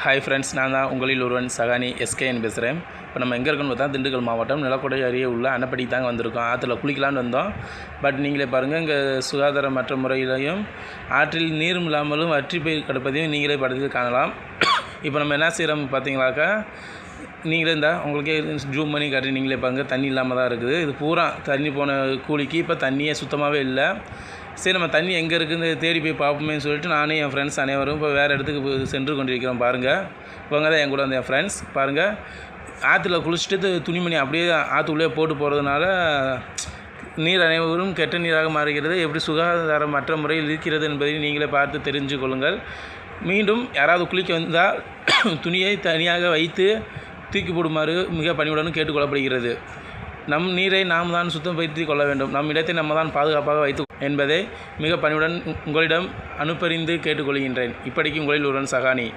Hi friends, நான் தான் உங்களில் ஒருவன் சகானி எஸ்கேன்னு பேசுகிறேன். இப்போ நம்ம எங்கே இருக்கோன்னு பார்த்தா திண்டுக்கல் மாவட்டம் நிலக்கோட்டை அருகே உள்ள அன்னப்படி தாங்க வந்திருக்கோம். ஆற்றுல குளிக்கலான்னு வந்தோம். பட் நீங்களே பாருங்கள், இங்கே சுகாதாரமற்ற முறையிலையும் ஆற்றில் நீரும் இல்லாமலும் வற்றி போய் கிடப்பதையும் நீங்களே படத்தில் காணலாம். இப்போ நம்ம என்ன செய்கிறோம் பார்த்தீங்களாக்கா, நீங்களே உங்களுக்கே ஜூம் பண்ணி காட்டி நீங்களே பாருங்கள், தண்ணி இல்லாமல் தான் இருக்குது. இது பூரா தண்ணி போன கூலிக்கு இப்போ தண்ணியே சுத்தமாகவே இல்லை. சரி, நம்ம தண்ணி எங்கே இருக்குதுன்னு தேடி போய் பார்ப்போமேன்னு சொல்லிட்டு நானும் என் ஃப்ரெண்ட்ஸ் அனைவரும் இப்போ வேறு இடத்துக்கு சென்று கொண்டிருக்கிறோம். பாருங்கள், இவங்க தான் என் கூட வந்து என் ஃப்ரெண்ட்ஸ். பாருங்கள், ஆற்றுல குளிச்சுட்டு துணிமணி அப்படியே ஆற்றுக்குள்ளே போட்டு போகிறதுனால நீர் அனைவரும் கெட்ட நீராக மாறுகிறது. எப்படி சுகாதாரமற்ற முறையில் இருக்கிறது என்பதை நீங்களே பார்த்து தெரிஞ்சு கொள்ளுங்கள். மீண்டும் யாராவது குளிக்க வந்தால் துணியை தனியாக வைத்து தூக்கி போடுமாறு மிக பணிவுடன் கேட்டுக்கொள்ளப்படுகிறது. நம் நீரை நாம் தான் சுத்தப்படுத்திக் கொள்ள வேண்டும். நம் இடத்தை நம்ம தான் பாதுகாப்பாக வைத்து என்பதை மிக பணிவுடன் உங்களிடம் அனுப்பறிந்து கேட்டுக்கொள்கின்றேன். இப்படிக்கு உங்களில் ஒருவன் சகானி.